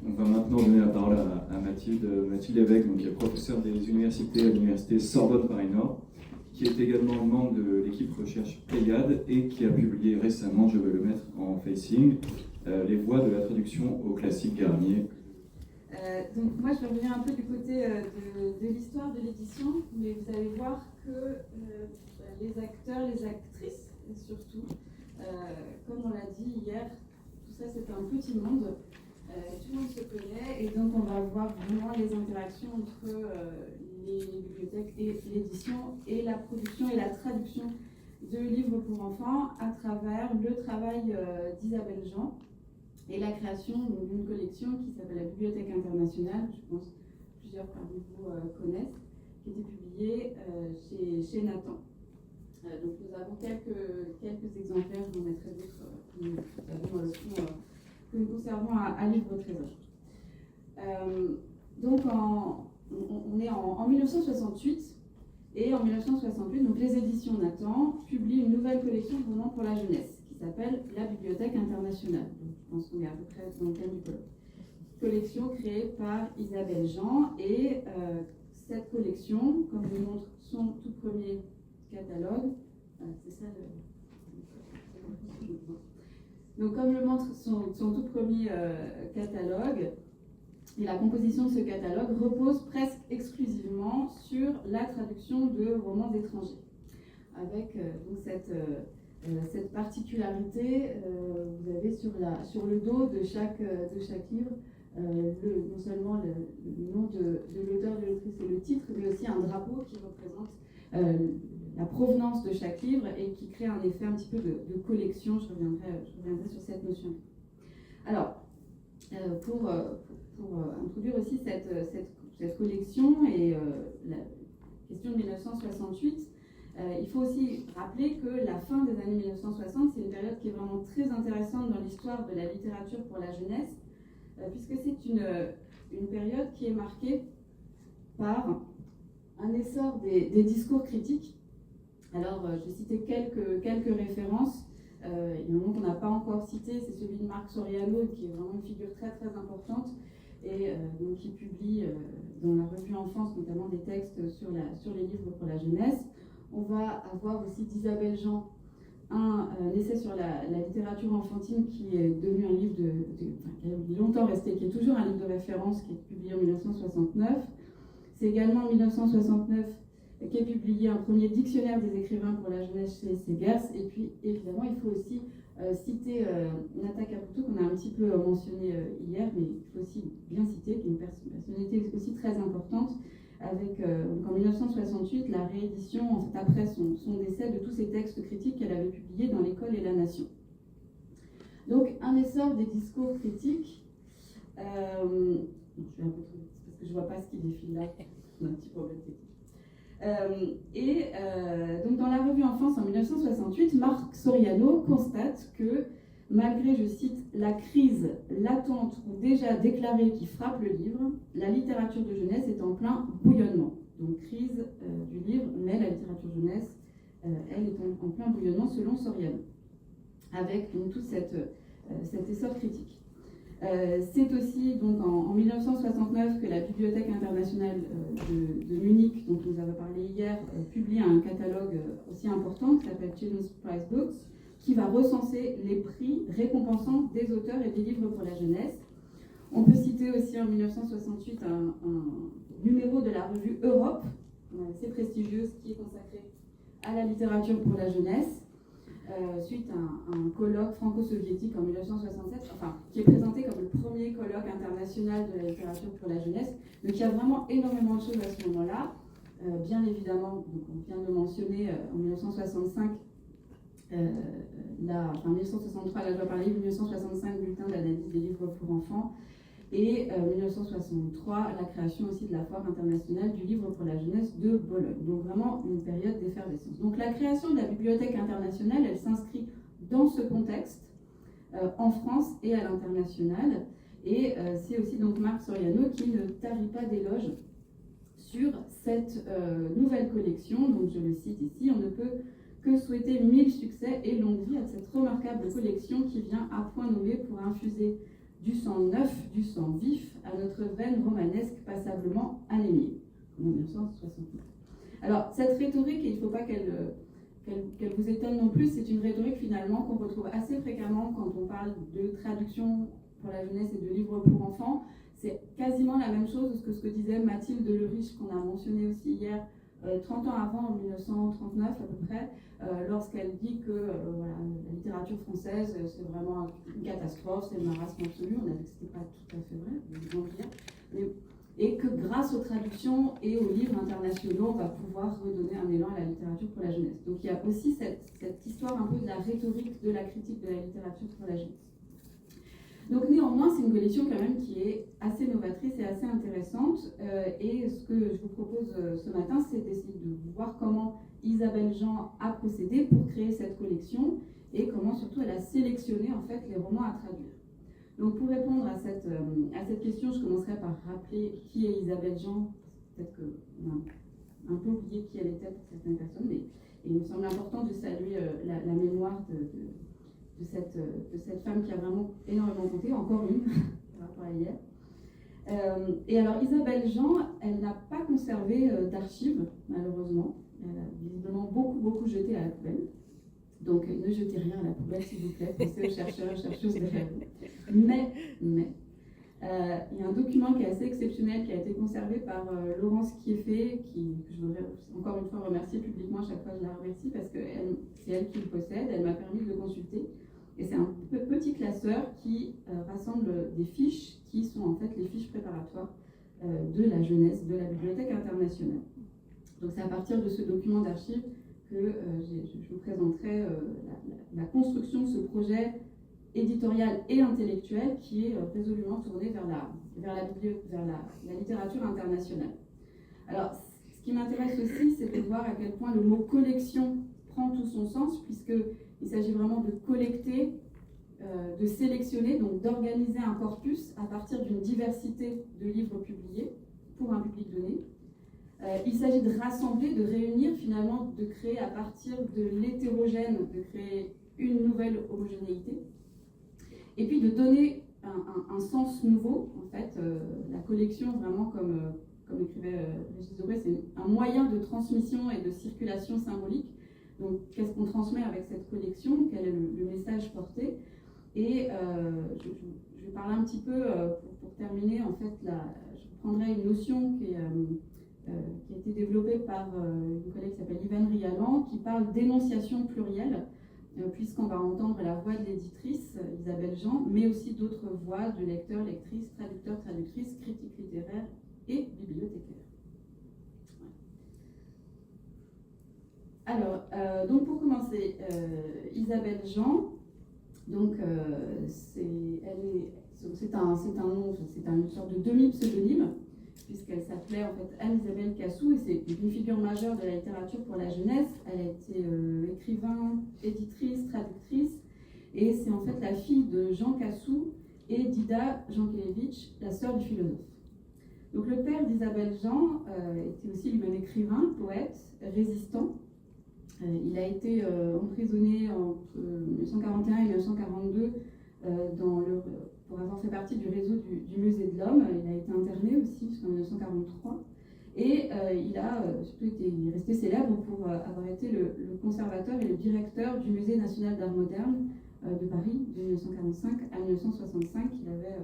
On va maintenant donner la parole à Mathilde Lévesque, donc, qui est professeure des universités à l'université Sorbonne Paris-Nord, qui est également membre de l'équipe recherche Pléiade et qui a publié récemment, je vais le mettre en facing, Les voies de la traduction au classique Garnier. Donc moi je vais revenir un peu du côté de l'histoire de l'édition, mais vous allez voir que les acteurs, les actrices surtout, comme on l'a dit hier, tout ça c'est un petit monde, tout le monde se connaît, et donc on va voir vraiment les interactions entre les bibliothèques et l'édition et la production et la traduction de livres pour enfants à travers le travail d'Isabelle Jean et la création d'une collection qui s'appelle la Bibliothèque internationale, je pense que plusieurs parmi vous connaissent, qui a été publiée chez Nathan. Donc nous avons quelques exemplaires, je vous mettrai d'autres que nous avons dans le fond, que nous conservons à Livre Trésor. Donc on est en 1968, et en 1968, donc les éditions Nathan publient une nouvelle collection de romans pour la jeunesse qui s'appelle la Bibliothèque internationale. Donc, je pense qu'on est à peu près dans le thème du colloque. Collection créée par Isabelle Jean, et cette collection, comme le montre son tout premier catalogue, c'est ça donc comme le montre son tout premier catalogue, et la composition de ce catalogue repose presque exclusivement sur la traduction de romans étrangers, avec donc cette particularité. Vous avez sur le dos de chaque livre non seulement le nom de l'auteur, de l'autrice et le titre, mais aussi un drapeau qui représente la provenance de chaque livre et qui crée un effet un petit peu de collection. Je reviendrai sur cette notion. Alors, pour introduire aussi cette collection et la question de 1968, il faut aussi rappeler que la fin des années 1960, c'est une période qui est vraiment très intéressante dans l'histoire de la littérature pour la jeunesse, puisque c'est une période qui est marquée par un essor des discours critiques. Alors, je vais citer quelques références. Il y en a un qu'on n'a pas encore cité, c'est celui de Marc Soriano, qui est vraiment une figure très très importante, et donc qui publie dans la revue Enfance notamment des textes sur les livres pour la jeunesse. On va avoir aussi d'Isabelle Jean un essai sur la littérature enfantine qui est devenu un livre qui a longtemps resté, qui est toujours un livre de référence, qui est publié en 1969. C'est également en 1969 qu'est publié un premier dictionnaire des écrivains pour la jeunesse chez Segers. Et puis, évidemment, il faut aussi citer Nata Caputo, qu'on a un petit peu mentionné hier, mais il faut aussi bien citer, qui est une personnalité aussi très importante, avec, en 1968, la réédition, en fait, après son décès, de tous ces textes critiques qu'elle avait publiés dans l'École et la Nation. Donc, un essor des discours critiques. Je vais un peu trop vite, parce que je ne vois pas ce qui défile là. On a un petit problème technique. Donc dans la revue Enfance en 1968, Marc Soriano constate que malgré, je cite, la crise latente ou déjà déclarée qui frappe le livre, la littérature de jeunesse est en plein bouillonnement. Donc crise du livre, mais la littérature jeunesse, elle est en plein bouillonnement selon Soriano, avec donc tout cet essor critique. C'est aussi donc en 1969 que la Bibliothèque internationale de Munich, dont nous avons parlé hier, publie un catalogue aussi important qui s'appelle Children's Prize Books, qui va recenser les prix récompensant des auteurs et des livres pour la jeunesse. On peut citer aussi en 1968 un numéro de la revue Europe, assez prestigieuse, qui est consacrée à la littérature pour la jeunesse. Suite à un colloque franco-soviétique en 1967, enfin, qui est présenté comme le premier colloque international de la littérature pour la jeunesse. Donc il y a vraiment énormément de choses à ce moment-là. Bien évidemment, donc on vient de le mentionner, en 1965, 1963, là je dois parler, 1965, bulletin d'analyse des livres pour enfants, et 1963, la création aussi de la Foire internationale du livre pour la jeunesse de Bologne. Donc vraiment une période d'effervescence. Donc la création de la Bibliothèque internationale, elle s'inscrit dans ce contexte, en France et à l'international. Et c'est aussi donc Marc Soriano qui ne tarit pas d'éloges sur cette nouvelle collection. Donc je le cite ici, on ne peut que souhaiter 1000 succès et longue vie à cette remarquable collection qui vient à point nommé pour infuser du sang neuf, du sang vif, à notre veine romanesque passablement anémiée, en 1969. Alors, cette rhétorique, il ne faut pas qu'elle vous étonne non plus, c'est une rhétorique finalement qu'on retrouve assez fréquemment quand on parle de traduction pour la jeunesse et de livres pour enfants. C'est quasiment la même chose que ce que disait Mathilde Lerich, qu'on a mentionné aussi hier, 30 ans avant, en 1939 à peu près, lorsqu'elle dit que voilà, la littérature française, c'est vraiment une catastrophe, c'est le marasme absolu. On a dit que ce n'était pas tout à fait vrai, évidemment dire. Et que grâce aux traductions et aux livres internationaux, on va pouvoir redonner un élan à la littérature pour la jeunesse. Donc il y a aussi cette histoire un peu de la rhétorique de la critique de la littérature pour la jeunesse. Donc néanmoins, c'est une collection quand même qui est assez novatrice et assez intéressante. Et ce que je vous propose ce matin, c'est d'essayer de voir comment Isabelle Jean a procédé pour créer cette collection et comment surtout elle a sélectionné en fait les romans à traduire. Donc pour répondre à cette question, je commencerai par rappeler qui est Isabelle Jean. Peut-être qu'on a un peu oublié qui elle était pour certaines personnes, mais il me semble important de saluer la mémoire de cette femme qui a vraiment énormément compté, encore une, par rapport à hier. Et alors Isabelle Jean, elle n'a pas conservé d'archives, malheureusement. Elle a visiblement beaucoup jeté à la poubelle. Donc ne jetez rien à la poubelle, s'il vous plaît, pensez aux chercheurs et chercheuses derrière vous. Mais, il y a un document qui est assez exceptionnel, qui a été conservé par Laurence Kieffé, que je voudrais encore une fois remercier publiquement, à chaque fois je la remercie, parce que c'est elle qui le possède, elle m'a permis de le consulter. Et c'est un petit classeur qui rassemble des fiches qui sont en fait les fiches préparatoires de la jeunesse de la Bibliothèque internationale. Donc c'est à partir de ce document d'archives que je vous présenterai la construction de ce projet éditorial et intellectuel qui est résolument tourné vers la littérature internationale. Alors, ce qui m'intéresse aussi, c'est de voir à quel point le mot collection prend tout son sens, puisqu'il s'agit vraiment de collecter, de sélectionner, donc d'organiser un corpus à partir d'une diversité de livres publiés pour un public donné. Il s'agit de rassembler, de réunir, finalement, de créer à partir de l'hétérogène, de créer une nouvelle homogénéité, et puis de donner un sens nouveau. En fait, la collection, vraiment, comme écrivait Régis Debray, c'est un moyen de transmission et de circulation symbolique. Donc, qu'est-ce qu'on transmet avec cette collection? Quel est le message porté? Et je vais parler un petit peu, pour terminer, en fait, je prendrai une notion qui a été développée par une collègue qui s'appelle Yvan Rialan, qui parle d'énonciation plurielle, puisqu'on va entendre la voix de l'éditrice, Isabelle Jean, mais aussi d'autres voix de lecteurs, lectrices, traducteurs, traductrices, critiques littéraires et bibliothécaires. Alors, donc pour commencer, Isabelle Jean, donc c'est une sorte de demi-pseudonyme, puisqu'elle s'appelait en fait Anne-Isabelle Cassou, et c'est une figure majeure de la littérature pour la jeunesse. Elle a été écrivain, éditrice, traductrice, et c'est en fait la fille de Jean Cassou et d'Ida Jankélévitch, la sœur du philosophe. Donc le père d'Isabelle Jean était aussi lui-même écrivain, poète, résistant. Il a été emprisonné entre 1941 et 1942 pour avoir fait partie du réseau du Musée de l'Homme. Il a été interné aussi jusqu'en 1943. Et il est resté célèbre pour avoir été le conservateur et le directeur du Musée national d'art moderne de Paris de 1945 à 1965, qu'il avait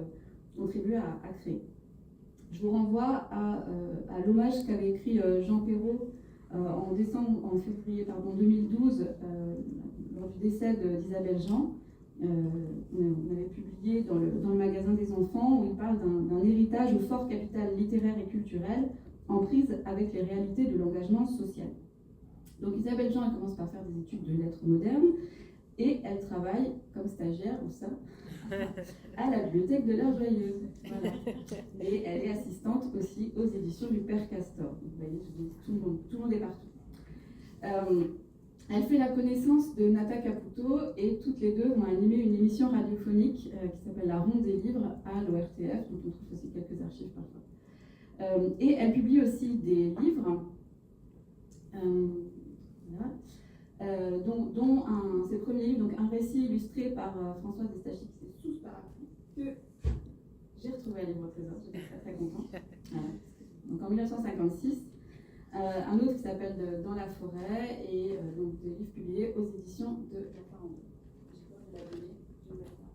contribué à créer. Je vous renvoie à l'hommage qu'avait écrit Jean Perrault en février 2012, lors du décès d'Isabelle Jean. On avait publié dans le magasin des enfants, où il parle d'un héritage au fort capital littéraire et culturel en prise avec les réalités de l'engagement social. Donc Isabelle Jean, elle commence par faire des études de lettres modernes et elle travaille comme stagiaire au sein à la bibliothèque de l'Heure Joyeuse. Voilà. Et elle est assistante aussi aux éditions du Père Castor. Donc, vous voyez, tout le monde est partout. Elle fait la connaissance de Nata Caputo et toutes les deux vont animer une émission radiophonique qui s'appelle La Ronde des Livres à l'ORTF, dont on trouve aussi quelques archives parfois. Et elle publie aussi des livres, dont ses premiers livres, donc un récit illustré par Françoise Estachi, qui s'est sous parapluie, que j'ai retrouvé un livre au trésor, j'étais très très contente. Voilà. Donc en 1956, un autre qui s'appelle Dans la forêt, et donc des livres publiés aux éditions de la Farandole. Je crois vous la donner, je vais la voir.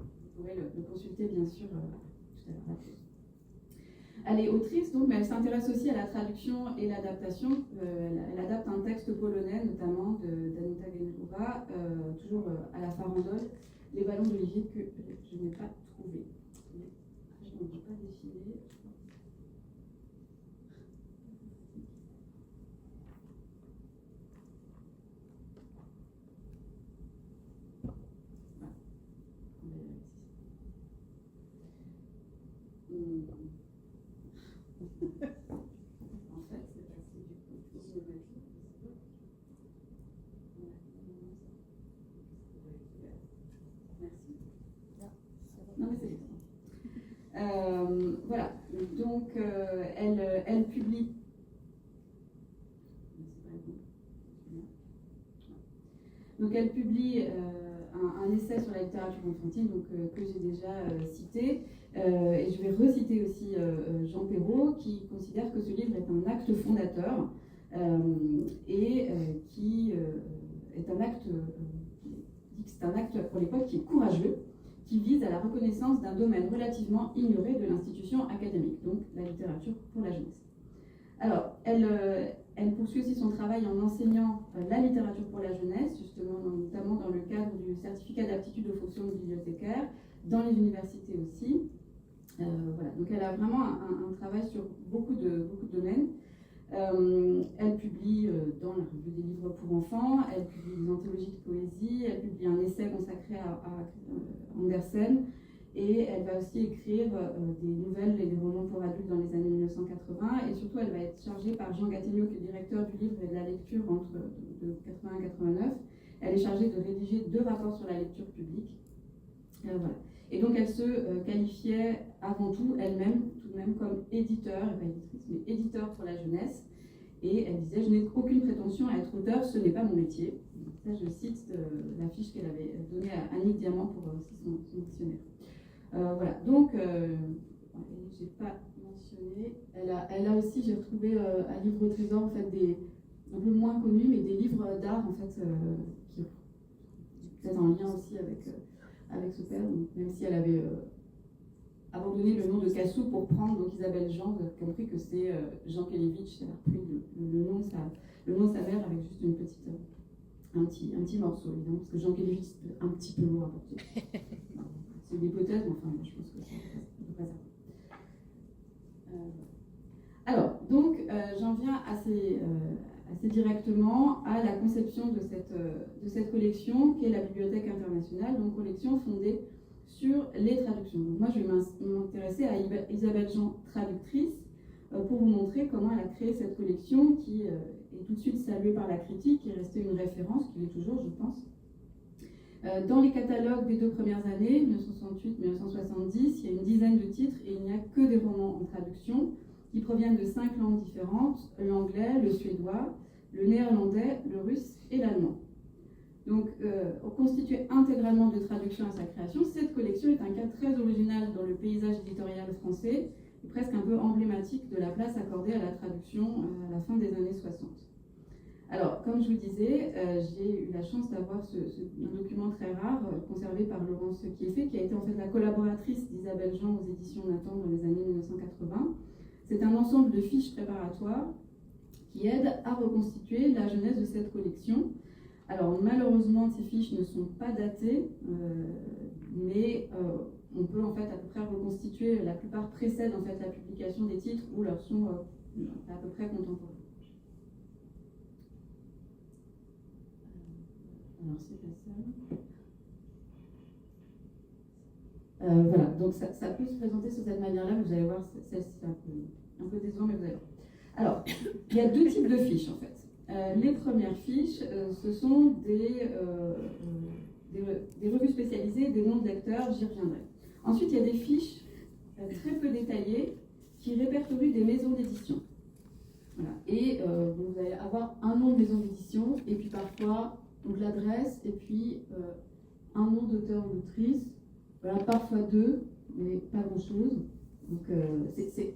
Vous pourrez le consulter bien sûr tout à l'heure à la pause. Elle est autrice, donc, mais elle s'intéresse aussi à la traduction et l'adaptation. Elle adapte un texte polonais, notamment d'Anita Genruba, toujours à la Farandole, Les ballons d'Olivier, que je n'ai pas trouvé. Je ne peux pas défiler. En fait, c'est passé du coup. Je vais mettre là. Merci. Non, mais c'est bon. Voilà. Donc, elle publie. Donc, elle publie un essai sur la littérature enfantine, donc, que j'ai déjà cité. Et je vais reciter aussi Jean Perrault, qui considère que ce livre est un acte fondateur et qui est un acte, dit que c'est un acte pour l'époque qui est courageux, qui vise à la reconnaissance d'un domaine relativement ignoré de l'institution académique, donc la littérature pour la jeunesse. Alors, elle poursuit aussi son travail en enseignant la littérature pour la jeunesse, justement, notamment dans le cadre du certificat d'aptitude aux fonctions de bibliothécaire, dans les universités aussi. Voilà. Donc elle a vraiment un travail sur beaucoup de domaines. Elle publie dans la revue des livres pour enfants, elle publie des anthologies de poésie, elle publie un essai consacré à Andersen, et elle va aussi écrire des nouvelles et des romans pour adultes dans les années 1980, et surtout elle va être chargée par Jean Gattegno, qui est directeur du livre et de la lecture entre de 80 et 89. Elle est chargée de rédiger 2 rapports sur la lecture publique. Voilà. Et donc elle se qualifiait avant tout elle-même, tout de même, comme éditeur, et pas éditrice, mais éditeur pour la jeunesse. Et elle disait: je n'ai aucune prétention à être auteur, ce n'est pas mon métier. Donc ça, je cite la fiche qu'elle avait donnée à Annick Diamant pour aussi son dictionnaire. Voilà, donc, j'ai pas mentionné, elle a aussi, j'ai retrouvé un livre au trésor, en fait, un peu moins connus, mais des livres d'art, en fait, qui ont peut-être un lien aussi avec ce père, donc, même si elle avait abandonné le nom de Cassou pour prendre donc Isabelle Jean, vous avez compris que c'est Jean Kelevitch, elle a repris le nom de sa mère avec juste une petite, un petit morceau, évidemment, parce que Jean Kelevitch, c'est un petit peu lourd à porter. C'est une hypothèse, mais enfin, je pense que c'est pas ça. Alors, donc, j'en viens assez directement à la conception de cette collection, qui est la Bibliothèque internationale, donc collection fondée sur les traductions. Donc moi, je vais m'intéresser à Isabelle Jean, traductrice, pour vous montrer comment elle a créé cette collection, qui est tout de suite saluée par la critique, qui est restée une référence, qui l'est toujours, je pense. Dans les catalogues des 2 premières années, 1968-1970, il y a une dizaine de titres et il n'y a que des romans en traduction qui proviennent de 5 langues différentes: l'anglais, le suédois, le néerlandais, le russe et l'allemand. Donc, constituée intégralement de traductions à sa création, cette collection est un cas très original dans le paysage éditorial français et presque un peu emblématique de la place accordée à la traduction à la fin des années 60. Alors, comme je vous disais, j'ai eu la chance d'avoir un document très rare conservé par Laurence Kieffé, qui a été en fait la collaboratrice d'Isabelle Jean aux éditions Nathan dans les années 1980. C'est un ensemble de fiches préparatoires qui aident à reconstituer la genèse de cette collection. Alors, malheureusement, ces fiches ne sont pas datées, mais on peut en fait à peu près reconstituer, la plupart précèdent en fait la publication des titres ou leur sont à peu près contemporains. Alors, c'est pas ça. Voilà, donc ça peut se présenter de cette manière-là, vous allez voir, celle-ci est un peu décevant, mais vous allez voir. Alors, il y a 2 types de fiches en fait. Les premières fiches, ce sont des revues spécialisées, des noms de lecteurs, j'y reviendrai. Ensuite, il y a des fiches très peu détaillées qui répertorient des maisons d'édition. Voilà. Et vous allez avoir un nom de maison d'édition, et puis parfois donc l'adresse, et puis un nom d'auteur ou d'autrice, voilà, parfois 2, mais pas grand-chose. Donc c'est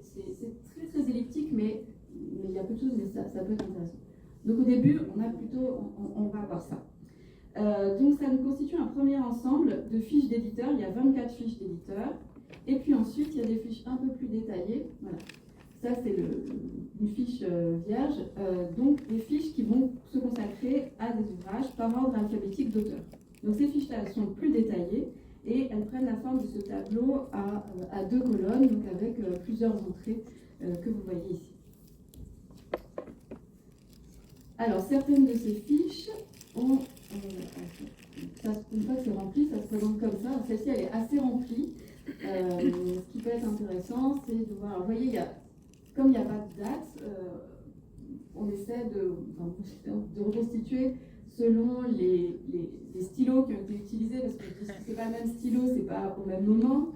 très très elliptique, mais il y a peu de choses, mais ça peut être intéressant. Donc au début, on va avoir ça. Donc ça nous constitue un premier ensemble de fiches d'éditeurs. Il y a 24 fiches d'éditeurs. Et puis ensuite, il y a des fiches un peu plus détaillées. Voilà. Ça, c'est une fiche vierge. Donc des fiches qui vont se consacrer à des ouvrages par ordre alphabétique d'auteur. Donc ces fiches-là, elles sont plus détaillées et elles prennent la forme de ce tableau à 2 colonnes, donc avec plusieurs entrées que vous voyez ici. Alors, certaines de ces fiches ont... une fois que c'est rempli, ça se présente comme ça. Celle-ci, elle est assez remplie. Ce qui peut être intéressant, c'est de voir... Alors, vous voyez, comme il n'y a pas de date, on essaie de reconstituer selon les stylos qui ont été utilisés, parce que ce n'est pas le même stylo, ce n'est pas au même moment.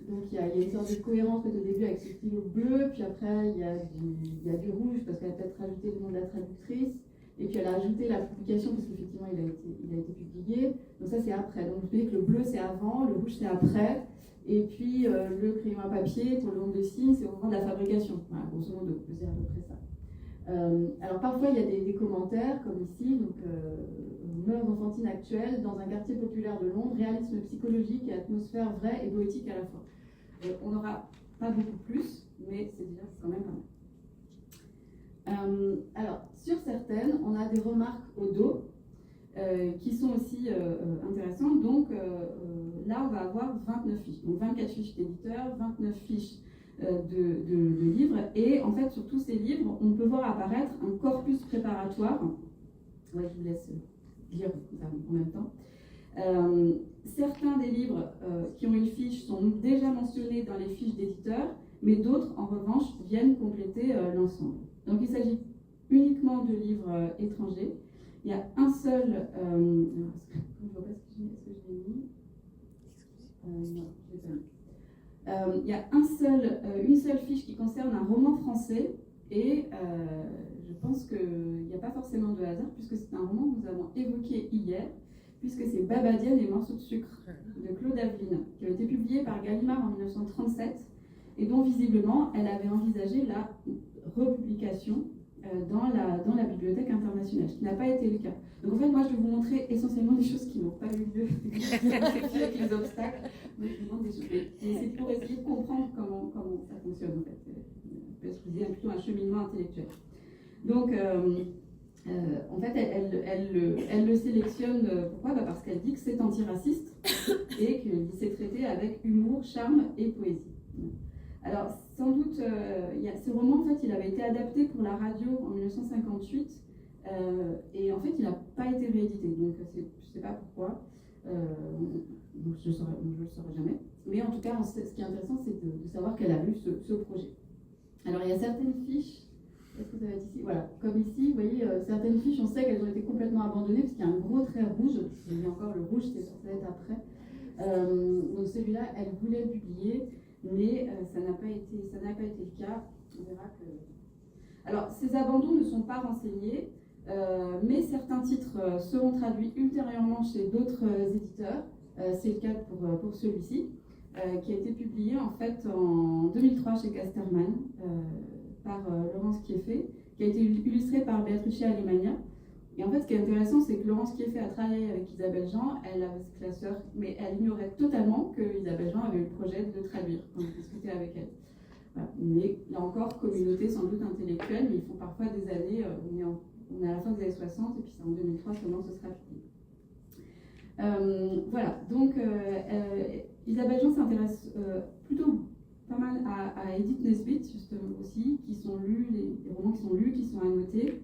Donc il y a une sorte de cohérence au début avec ce stylo bleu, puis après il y a du rouge parce qu'elle a peut-être rajouté le nom de la traductrice, et puis elle a ajouté la publication parce qu'effectivement il a été publié. Donc ça c'est après. Donc vous voyez que le bleu c'est avant, le rouge c'est après, et puis le crayon à papier pour le nombre de signes c'est au moment de la fabrication. Voilà, grosso modo, je veux dire à peu près ça. Alors parfois il y a des commentaires comme ici, donc mœurs enfantines actuelles dans un quartier populaire de Londres, réalisme psychologique et atmosphère vraie et poétique à la fois. On n'aura pas beaucoup plus, mais c'est déjà quand même pas mal. Alors sur certaines, on a des remarques au dos qui sont aussi intéressantes. Donc là on va avoir 29 fiches, donc 24 fiches d'éditeurs, 29 fiches de livres, et en fait sur tous ces livres on peut voir apparaître un corpus préparatoire. Ouais, je vous laisse lire en même temps. Certains des livres qui ont une fiche sont déjà mentionnés dans les fiches d'éditeurs, mais d'autres en revanche viennent compléter l'ensemble. Donc il s'agit uniquement de livres étrangers. Il y a un seul je ne vois pas ce que je l'ai mis. Non, je l'ai pas mis. Il y a une seule fiche qui concerne un roman français, et je pense qu'il n'y a pas forcément de hasard, puisque c'est un roman que nous avons évoqué hier, puisque c'est Babadienne et Morceaux de sucre de Claude Aveline, qui a été publié par Gallimard en 1937, et dont visiblement elle avait envisagé la republication dans la Bibliothèque internationale, ce qui n'a pas été le cas. Donc en fait, moi je vais vous montrer essentiellement des choses qui n'ont pas eu lieu, avec les obstacles. Moi je vous montre des choses, et c'est pour essayer de comprendre comment ça fonctionne en fait. Je disais plutôt un cheminement intellectuel. Donc en fait, elle le sélectionne, pourquoi ? Parce qu'elle dit que c'est antiraciste et qu'il s'est traité avec humour, charme et poésie. Alors, sans doute, ce roman, en fait, il avait été adapté pour la radio en 1958, et en fait, il n'a pas été réédité. Donc, je ne sais pas pourquoi. Je ne le saurai jamais. Mais en tout cas, ce qui est intéressant, c'est de savoir qu'elle a lu ce projet. Alors, il y a certaines fiches. Est-ce que ça va être ici ? Voilà, comme ici, vous voyez, certaines fiches, on sait qu'elles ont été complètement abandonnées parce qu'il y a un gros trait rouge. Il y a encore le rouge, ça va être après. Donc celui-là, elle voulait le publier, mais ça n'a pas été le cas. On verra que... Alors, ces abandons ne sont pas renseignés, mais certains titres seront traduits ultérieurement chez d'autres éditeurs. C'est le cas pour celui-ci, qui a été publié en fait en 2003 chez Casterman. Par Laurence Kieffé, qui a été illustrée par Béatrice Alemania. Et en fait, ce qui est intéressant, c'est que Laurence Kieffé a travaillé avec Isabelle Jean, elle avait ce classeur, mais elle ignorait totalement que Isabelle Jean avait eu le projet de le traduire quand on discutait avec elle. Voilà. Mais là encore, communauté sans doute intellectuelle, mais il faut parfois des années, on est à la fin des années 60, et puis c'est en 2003 seulement ce sera publié. Voilà, donc Isabelle Jean s'intéresse plutôt pas mal à Edith Nesbit, justement aussi, qui sont lus, les romans qui sont lus, qui sont annotés,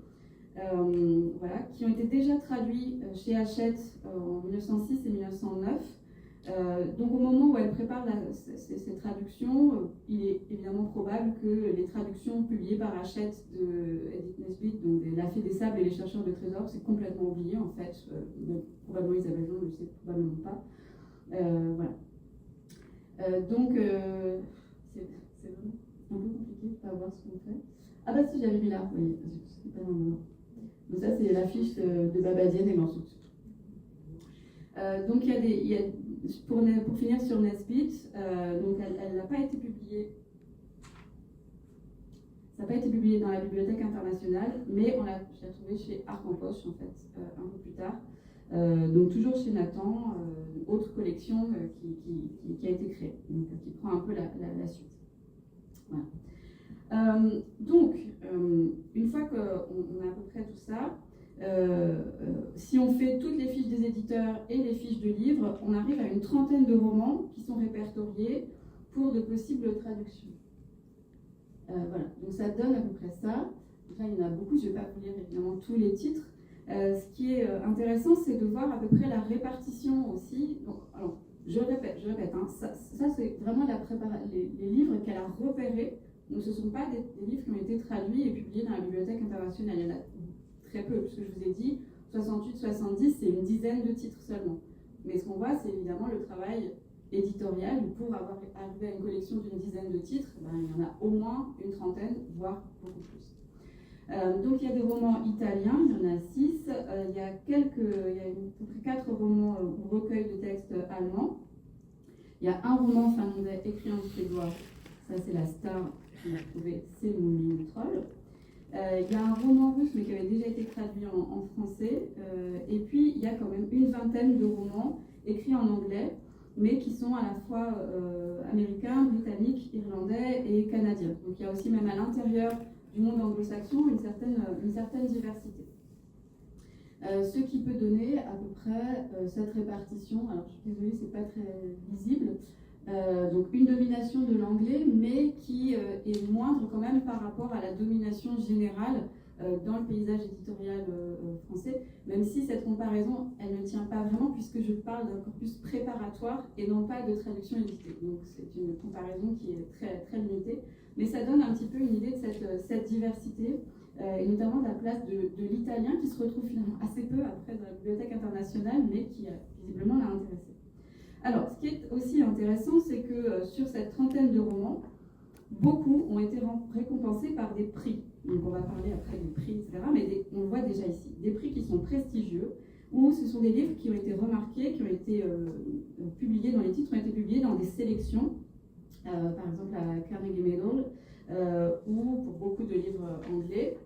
voilà, qui ont été déjà traduits chez Hachette en 1906 et 1909. Donc au moment où elle prépare ces traductions, il est évidemment probable que les traductions publiées par Hachette de Edith Nesbit, donc La Fée des Sables et les chercheurs de trésors, c'est complètement oublié en fait. Probablement Isabelle Jean ne le sait probablement pas. Voilà. Donc c'est vraiment un peu compliqué de ne pas voir ce qu'on fait. Ah bah si, j'avais mis là, oui, c'est pas dans le nom. Donc ça c'est la fiche de Babadienne et Morceaux de sucre. Donc il y a pour finir sur Nesbit, donc elle n'a pas été publiée. Ça n'a pas été publié dans la Bibliothèque internationale, mais je l'ai trouvé chez Arc en Poche, en fait, un peu plus tard. Donc toujours chez Nathan, autre collection qui a été créée, donc, qui prend un peu la suite. Voilà. Donc, une fois qu'on a à peu près tout ça, si on fait toutes les fiches des éditeurs et les fiches de livres, on arrive à une trentaine de romans qui sont répertoriés pour de possibles traductions. Voilà, donc ça donne à peu près ça. Donc là, il y en a beaucoup, je ne vais pas vous lire évidemment tous les titres. Ce qui est intéressant, c'est de voir à peu près la répartition aussi. Donc, alors, je répète, hein, ça c'est vraiment les livres qu'elle a repérés. Donc ce ne sont pas des livres qui ont été traduits et publiés dans la Bibliothèque internationale. Il y en a très peu, puisque je vous ai dit, 68-70, c'est une dizaine de titres seulement. Mais ce qu'on voit, c'est évidemment le travail éditorial. Pour arriver à une collection d'une dizaine de titres, il y en a au moins une trentaine, voire beaucoup plus. Donc il y a des romans italiens, il y en a 6. Il y a à peu près 4 romans ou recueils de textes allemands. Il y a un roman finlandais écrit en suédois, ça c'est La Star, qu'on a trouvé, c'est Mon Mini Troll. Il y a un roman russe, mais qui avait déjà été traduit en français. Et puis il y a quand même une vingtaine de romans écrits en anglais, mais qui sont à la fois américains, britanniques, irlandais et canadiens. Donc il y a aussi même à l'intérieur du monde anglo-saxon une certaine diversité. Ce qui peut donner à peu près cette répartition, alors je suis désolée, c'est pas très visible, donc une domination de l'anglais, mais qui est moindre quand même par rapport à la domination générale dans le paysage éditorial français, même si cette comparaison, elle ne tient pas vraiment, puisque je parle d'un corpus préparatoire et non pas de traduction éditée. Donc c'est une comparaison qui est très, très limitée, mais ça donne un petit peu une idée de cette diversité, et notamment de la place de l'italien, qui se retrouve finalement assez peu après dans la Bibliothèque internationale, mais qui visiblement l'a intéressé. Alors, ce qui est aussi intéressant, c'est que sur cette trentaine de romans, beaucoup ont été récompensés par des prix. Donc on va parler après des prix, etc. Mais on le voit déjà ici. Des prix qui sont prestigieux, où ce sont des livres qui ont été remarqués, qui ont été publiés dans les titres, ont été publiés dans des sélections, par exemple la Carnegie Medal, ou pour beaucoup de livres anglais.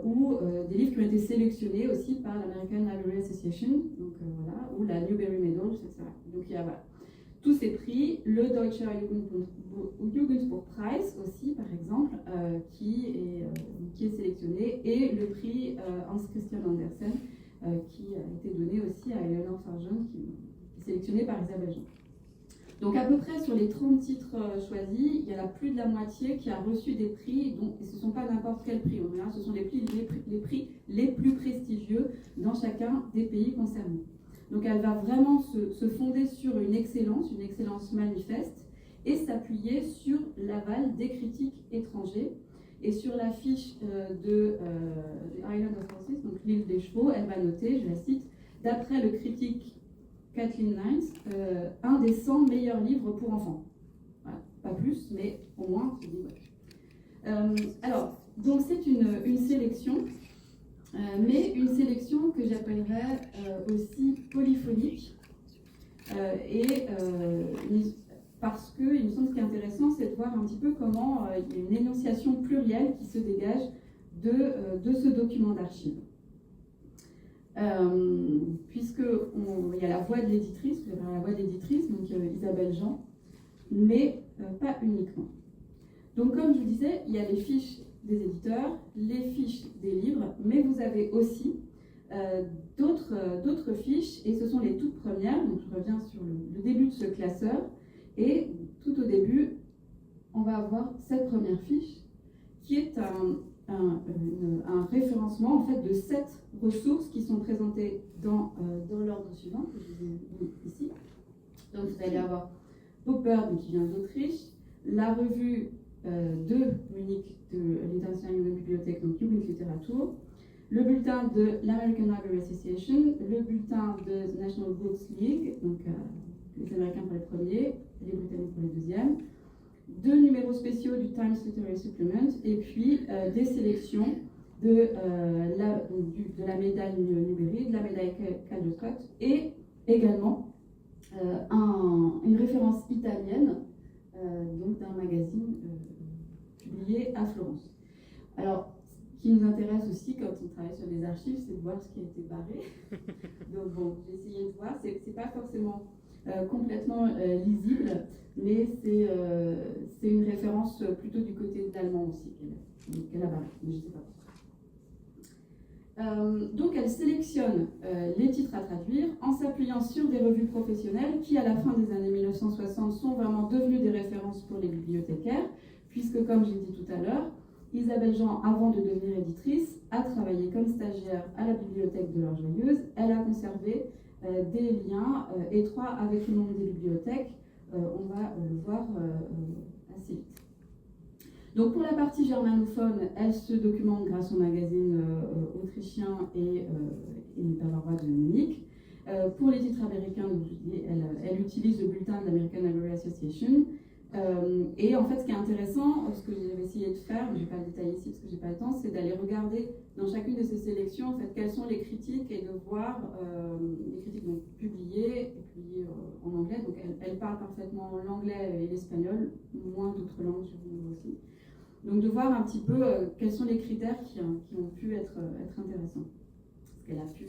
Ou des livres qui ont été sélectionnés aussi par l'American Library Association, donc, ou la Newbery Medal, etc. Donc il y a tous ces prix, le Deutscher Jugendbuchpreis aussi, par exemple, qui est sélectionné, et le prix Hans Christian Andersen, qui a été donné aussi à Eleanor Sargent, qui est sélectionné par Isabelle Jean. Donc à peu près sur les 30 titres choisis, il y en a plus de la moitié qui a reçu des prix, et ce ne sont pas n'importe quel prix, en général, ce sont les prix les plus prestigieux dans chacun des pays concernés. Donc elle va vraiment se fonder sur une excellence manifeste, et s'appuyer sur l'aval des critiques étrangers. Et sur la fiche de Island of Horses, donc l'île des chevaux, elle va noter, je la cite, d'après le critique Kathleen Nines, un des 100 meilleurs livres pour enfants. Voilà, pas plus, mais au moins, tu dis ouais. Alors, donc c'est une sélection, mais une sélection que j'appellerais aussi polyphonique, parce que il me semble ce qui est intéressant, c'est de voir un petit peu comment il y a une énonciation plurielle qui se dégage de ce document d'archives. Puisqu'il y a la voix de l'éditrice, donc Isabelle Jean, mais pas uniquement. Donc comme je vous disais, il y a les fiches des éditeurs, les fiches des livres, mais vous avez aussi d'autres fiches, et ce sont les toutes premières. Donc je reviens sur le début de ce classeur, et tout au début, on va avoir cette première fiche, qui est un référencement en fait de 7 ressources qui sont présentées dans l'ordre suivant que je vous ai mis ici. Donc vous allez avoir Bookbird, qui vient d'Autriche, la revue de Munich de l'International Bibliothèque, donc Jugendliteratur, le bulletin de l'American Library Association, le bulletin de The National Books League, donc les Américains pour les premiers, les Britanniques pour les deuxièmes, 2 numéros spéciaux du Times Literary Supplement, et puis des sélections de la médaille Newbery, de la médaille Caldecott, et également une référence italienne donc d'un magazine publié à Florence. Alors, ce qui nous intéresse aussi quand on travaille sur les archives, c'est de voir ce qui a été barré. Donc bon, j'ai essayé de voir, c'est pas forcément complètement lisible, mais c'est une référence plutôt du côté de l'allemand aussi qu'elle a barré, mais je sais pas. Donc elle sélectionne les titres à traduire en s'appuyant sur des revues professionnelles qui, à la fin des années 1960, sont vraiment devenues des références pour les bibliothécaires, puisque, comme j'ai dit tout à l'heure, Isabelle Jean, avant de devenir éditrice, a travaillé comme stagiaire à la bibliothèque de l'Or-Joyeuse. Elle a conservé des liens étroits avec le monde des bibliothèques. On va le voir assez vite. Donc pour la partie germanophone, elle se documente grâce au magazine autrichien et les Bavarois de Munich. Pour les titres américains, elle utilise le bulletin de l'American Library Association. Et en fait, ce qui est intéressant, ce que j'ai essayé de faire, mais je ne vais pas le détailler ici parce que je n'ai pas le temps, c'est d'aller regarder dans chacune de ces sélections en fait, quelles sont les critiques et de voir les critiques donc, publiées en anglais. Donc elle parle parfaitement l'anglais et l'espagnol, moins d'autres langues sur le niveau aussi. Donc de voir un petit peu quels sont les critères qui ont pu être intéressants, ce qu'elle a pu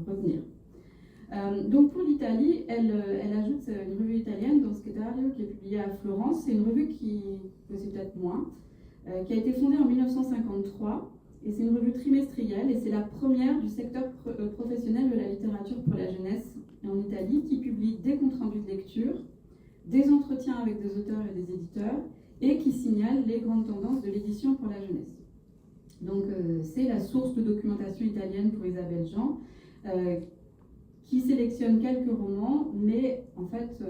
retenir. Donc pour l'Italie, elle ajoute une revue italienne, Don Schedario, qui est publiée à Florence. C'est une revue qui, c'est peut-être moins, qui a été fondée en 1953. Et c'est une revue trimestrielle et c'est la première du secteur professionnel de la littérature pour la jeunesse en Italie qui publie des comptes rendus de lecture, des entretiens avec des auteurs et des éditeurs et qui signale les grandes tendances de l'édition pour la jeunesse. Donc c'est la source de documentation italienne pour Isabelle Jean qui sélectionne quelques romans, mais en fait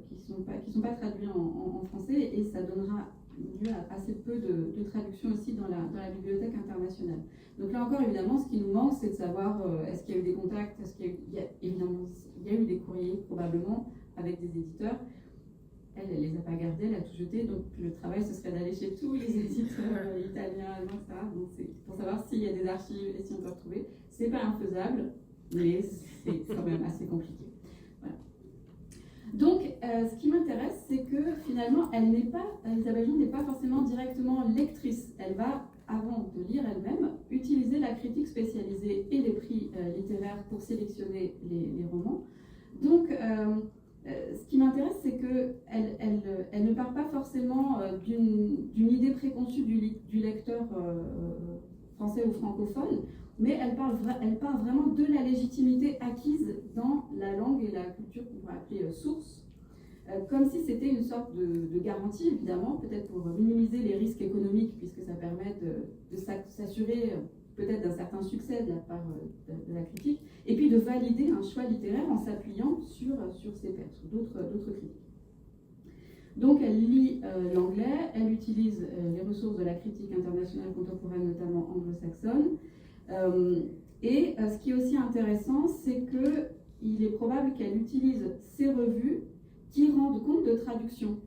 qui sont pas traduits en français et ça donnera lieu à assez peu de traductions aussi dans la bibliothèque internationale. Donc là encore, évidemment, ce qui nous manque, c'est de savoir est-ce qu'il y a eu des contacts, évidemment, il y a eu des courriers probablement avec des éditeurs. Elle les a pas gardés, elle a tout jeté, donc le travail, ce serait d'aller chez tous les éditeurs italiens, allemands, etc. Donc c'est pour savoir s'il y a des archives et si on peut retrouver. C'est pas infaisable, mais c'est quand même assez compliqué. Voilà. Donc, ce qui m'intéresse, c'est que finalement, Isabelle Jean n'est pas forcément directement lectrice. Elle va, avant de lire elle-même, utiliser la critique spécialisée et les prix littéraires pour sélectionner les romans. Donc, ce qui m'intéresse, c'est qu'elle ne part pas forcément d'une idée préconçue du lecteur français ou francophone, mais elle part vraiment de la légitimité acquise dans la langue et la culture qu'on pourrait appeler source, comme si c'était une sorte de garantie, évidemment, peut-être pour minimiser les risques économiques, puisque ça permet de s'assurer peut-être d'un certain succès de la part de la critique, et puis de valider un choix littéraire en s'appuyant sur ses pairs, sur d'autres critiques. Donc elle lit l'anglais, elle utilise les ressources de la critique internationale contemporaine, notamment anglo-saxonne, et ce qui est aussi intéressant, c'est qu'il est probable qu'elle utilise ces revues qui rendent compte de traduction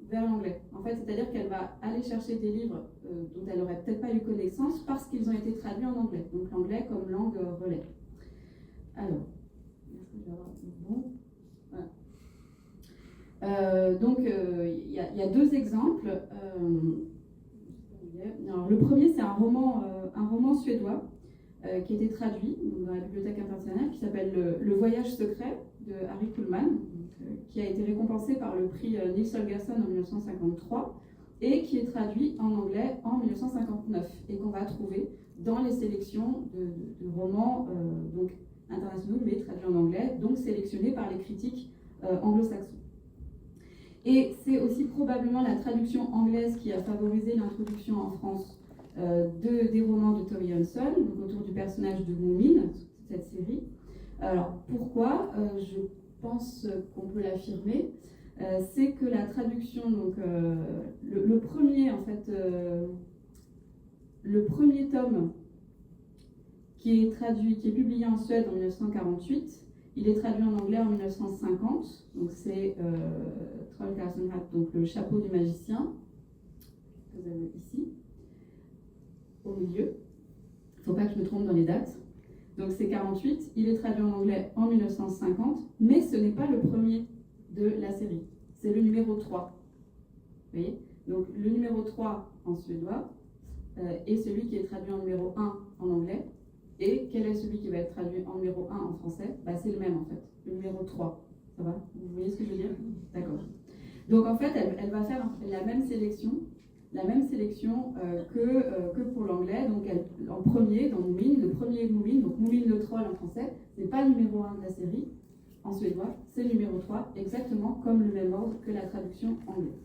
vers l'anglais. En fait, c'est-à-dire qu'elle va aller chercher des livres dont elle n'aurait peut-être pas eu connaissance parce qu'ils ont été traduits en anglais. Donc l'anglais comme langue relais. Alors, est-ce que je vais avoir bon? Voilà. Donc il y a deux exemples. Alors, le premier, c'est un roman suédois qui a été traduit dans la Bibliothèque internationale, qui s'appelle Le Voyage secret de Harry Kuhlman, qui a été récompensé par le prix Niels Holgersson en 1953 et qui est traduit en anglais en 1959 et qu'on va trouver dans les sélections de romans donc internationaux mais traduits en anglais, donc sélectionnés par les critiques anglo-saxons. Et c'est aussi probablement la traduction anglaise qui a favorisé l'introduction en France des romans de Tori Hanson, donc autour du personnage de Moomin, cette série. Alors pourquoi je pense qu'on peut l'affirmer, c'est que la traduction, donc le premier tome qui est publié en Suède en 1948, il est traduit en anglais en 1950, donc c'est Trollkarlsson-Hatt, donc le chapeau du magicien, que vous avez ici, au milieu. ne faut pas que je me trompe dans les dates. Donc c'est 48, il est traduit en anglais en 1950, mais ce n'est pas le premier de la série, c'est le numéro 3. Vous voyez ? Donc le numéro 3 en suédois est celui qui est traduit en numéro 1 en anglais. Et quel est celui qui va être traduit en numéro 1 en français ? C'est le même en fait, le numéro 3. Ça va ? Vous voyez ce que je veux dire ? D'accord. Donc en fait, elle va faire la même sélection que pour l'anglais. Donc en premier, dans Moomin, le premier Moomin, donc Moomin le troll en français, c'est pas le numéro 1 de la série, en suédois, c'est le numéro 3, exactement comme le même ordre que la traduction anglaise.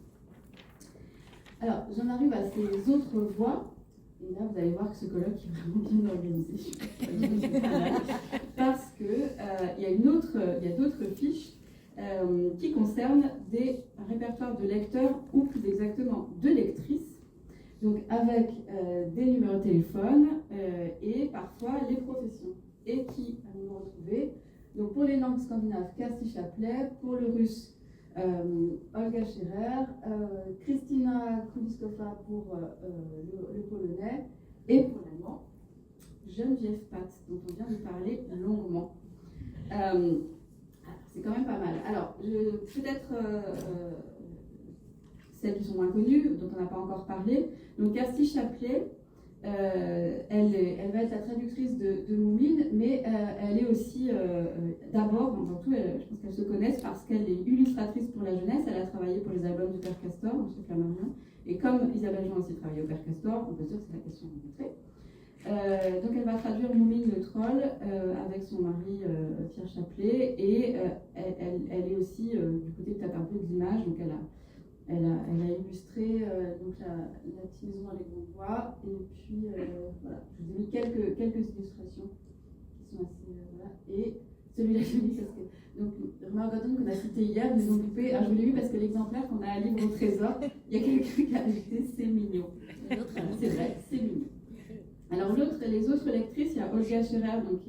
Alors, j'en arrive à ces autres voix. Et là, vous allez voir que ce colloque est vraiment bien organisé. Parce que il y a d'autres fiches qui concernent des répertoires de lecteurs, ou plus exactement de lectrices, donc avec des numéros de téléphone et parfois les professions. Et qui nous retrouver. Donc pour les langues scandinaves, Kersti Chapley, pour le russe, Olga Scherer, Kristina Kuliskova pour le polonais, et pour l'allemand, Geneviève Pat, dont on vient de parler longuement. C'est quand même pas mal. Alors, peut-être celles qui sont moins connues, dont on n'a pas encore parlé. Donc, Kersti Chapley, elle va être la traductrice de Moomin, mais elle est aussi, d'abord, avant tout, je pense qu'elles se connaissent parce qu'elle est illustratrice pour la jeunesse. Elle a travaillé pour les albums du Père Castor, chez Flammarion. Et comme Isabelle Jean a aussi travaillé au Père Castor, on peut dire que c'est la question rencontrée. Donc elle va traduire Moomin le troll avec son mari Pierre Chapley, et elle est aussi du côté peut-être un peu de l'image, donc elle a illustré donc la petite maison avec vos voix, et puis voilà, je vous ai mis quelques illustrations qui sont assez voilà. Et celui-là je l'ai mis parce que donc Romain Gordon qu'on a cité hier, mais non coupé. Je vous l'ai mis parce que l'exemplaire qu'on a à Livre au Trésor, il y a quelqu'un qui a ajouté c'est mignon. C'est vrai, c'est mignon. Alors les autres lectrices, il y a Olga Scherer, donc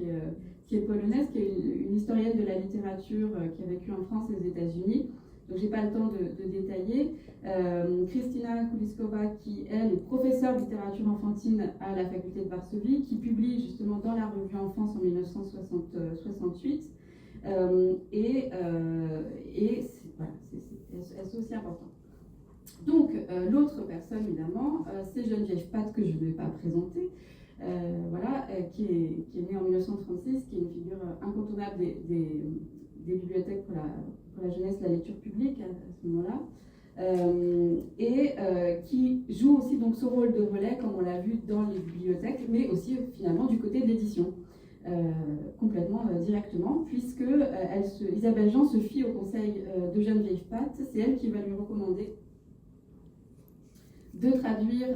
qui est polonaise, qui est une historienne de la littérature qui a vécu en France et aux États-Unis. Donc, je n'ai pas le temps de détailler. Kristina Kuliskova, qui, elle, est professeure de littérature enfantine à la faculté de Varsovie, qui publie justement dans la revue Enfance en 1968. Voilà, c'est aussi important. Donc, l'autre personne, évidemment, c'est Geneviève Pat, que je ne vais pas présenter, qui est née en 1936, qui est une figure incontournable des bibliothèques pour la jeunesse, la lecture publique à ce moment-là, qui joue aussi donc ce rôle de relais, comme on l'a vu dans les bibliothèques, mais aussi finalement du côté de l'édition, complètement directement, puisque Isabelle Jean se fie au conseil de Geneviève Pat. C'est elle qui va lui recommander de traduire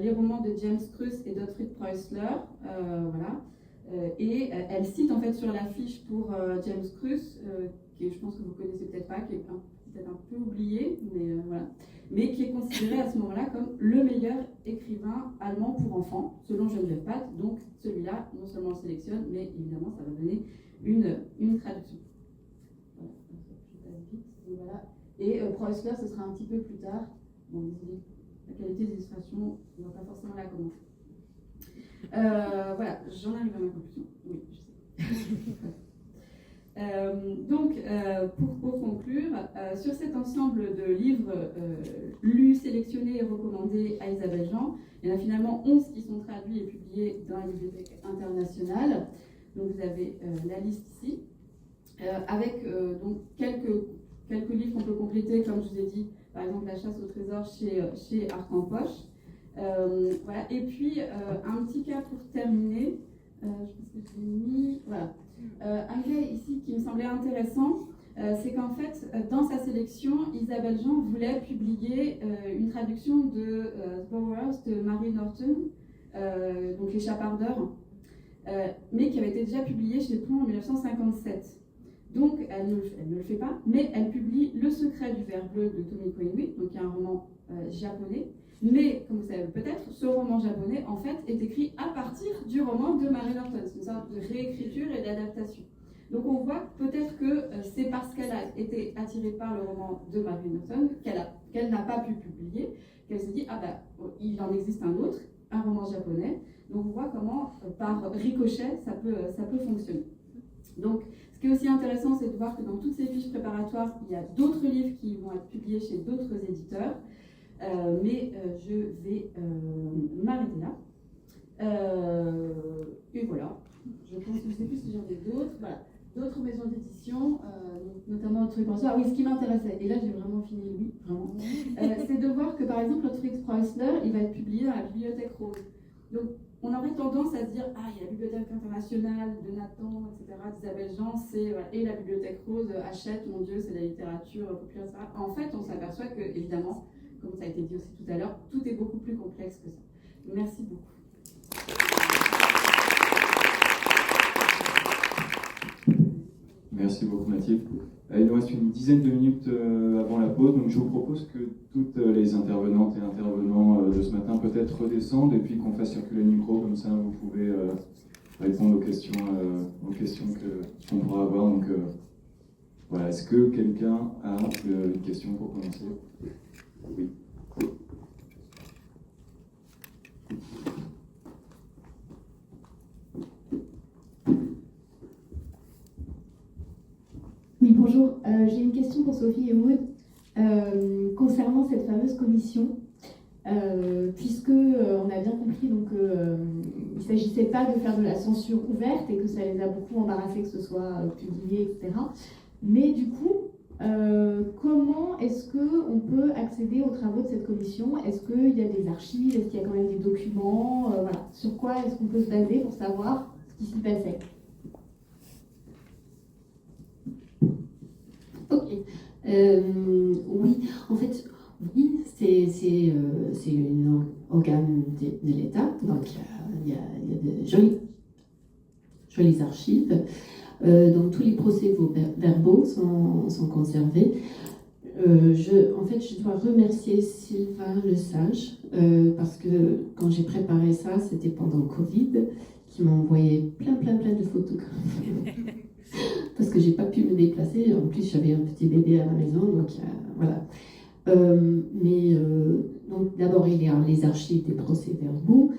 les romans de James Kruse et d'Ottfried Preussler, voilà. Et elle cite en fait sur la fiche pour James Kruse, qui je pense que vous connaissez peut-être pas, qui est peut-être un peu oublié, mais voilà, mais qui est considéré à ce moment-là comme le meilleur écrivain allemand pour enfants, selon Geneviève Pat. Donc celui-là, non seulement on le sélectionne, mais évidemment ça va donner une traduction. Voilà, je passe vite. Donc, voilà. Et Preussler, ce sera un petit peu plus tard. Bon, désolé, la qualité des illustrations, on ne va pas forcément la commenter. Voilà, j'en arrive à ma conclusion. Oui, je sais. Pour conclure, sur cet ensemble de livres lus, sélectionnés et recommandés à Isabelle Jean, il y en a finalement 11 qui sont traduits et publiés dans la Bibliothèque internationale. Donc vous avez la liste ici, avec donc quelques livres qu'on peut compléter, comme je vous ai dit, par exemple La chasse au trésor chez Arc en poche. Voilà. Et puis un petit cas pour terminer, je pense que je l'ai mis, voilà. Un cas ici qui me semblait intéressant, c'est qu'en fait, dans sa sélection, Isabelle Jean voulait publier une traduction de Bowers de Mary Norton, donc Les Chapardeurs, mais qui avait été déjà publiée chez Plon en 1957. Donc, elle ne le fait pas, mais elle publie Le secret du ver bleu de Tomiko Inouye, donc qui est un roman japonais. Mais, comme vous savez peut-être, ce roman japonais, en fait, est écrit à partir du roman de Mary Norton. C'est une sorte de réécriture et d'adaptation. Donc on voit peut-être que c'est parce qu'elle a été attirée par le roman de Mary Norton qu'elle n'a pas pu publier, qu'elle s'est dit, ah ben, il en existe un autre, un roman japonais. Donc on voit comment, par ricochet, ça peut fonctionner. Donc ce qui est aussi intéressant, c'est de voir que dans toutes ces fiches préparatoires, il y a d'autres livres qui vont être publiés chez d'autres éditeurs. Mais je vais m'arrêter là. Et voilà. Je ne sais plus si j'en ai d'autres. Voilà. D'autres maisons d'édition, notamment le truc Ah oui, ce qui m'intéressait, et là j'ai vraiment fini, oui, vraiment, c'est de voir que par exemple le truc Preussler, il va être publié dans la Bibliothèque Rose. Donc on aurait tendance à se dire, ah, il y a la Bibliothèque internationale de Nathan, etc., d'Isabelle Jean, et la Bibliothèque Rose achète, mon Dieu, c'est la littérature populaire, etc. En fait, on s'aperçoit que, évidemment, comme ça a été dit aussi tout à l'heure, tout est beaucoup plus complexe que ça. Merci beaucoup. Merci beaucoup Mathilde. Il nous reste une dizaine de minutes avant la pause, donc je vous propose que toutes les intervenantes et intervenants de ce matin peut-être redescendent et puis qu'on fasse circuler le micro, comme ça vous pouvez répondre aux questions qu'on pourra avoir. Donc voilà, est-ce que quelqu'un a une question pour commencer? Oui. Oui, bonjour. J'ai une question pour Sophie et Maud concernant cette fameuse commission, puisque on a bien compris donc il ne s'agissait pas de faire de la censure ouverte et que ça les a beaucoup embarrassés que ce soit publié, etc. Mais du coup, comment est-ce qu'on peut accéder aux travaux de cette commission? Est-ce qu'il y a des archives? Est-ce qu'il y a quand même des documents? Voilà. Sur quoi est-ce qu'on peut se baser pour savoir ce qui s'y passait? Ok. Oui, en fait, oui, c'est un organe de l'État, donc il y a de jolies archives. Donc tous les procès-verbaux sont conservés. En fait, je dois remercier Sylvain Lesage, parce que quand j'ai préparé ça, c'était pendant le Covid, qui m'a envoyé plein de photographies. Parce que j'ai pas pu me déplacer. En plus, j'avais un petit bébé à la maison, donc voilà. Donc d'abord, il y a les archives des procès-verbaux,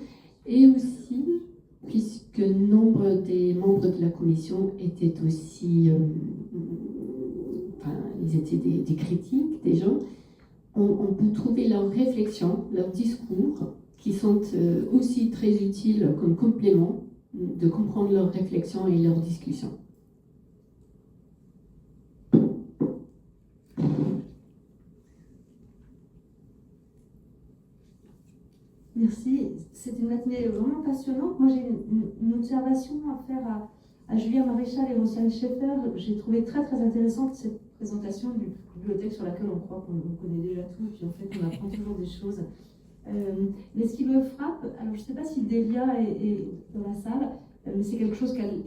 et aussi, puisque nombre des membres de la commission étaient aussi, ils étaient des critiques, des gens, on peut trouver leurs réflexions, leurs discours, qui sont aussi très utiles comme complément de comprendre leurs réflexions et leurs discussions. Merci, c'était une matinée vraiment passionnante. Moi, j'ai une observation à faire à Julien Maréchal et Rosane Schaeffer. J'ai trouvé très intéressante cette présentation d'une bibliothèque sur laquelle on croit qu'on connaît déjà tout, et puis en fait, on apprend toujours des choses. Mais ce qui me frappe, alors je ne sais pas si Delia est dans la salle, mais c'est quelque chose qu'elle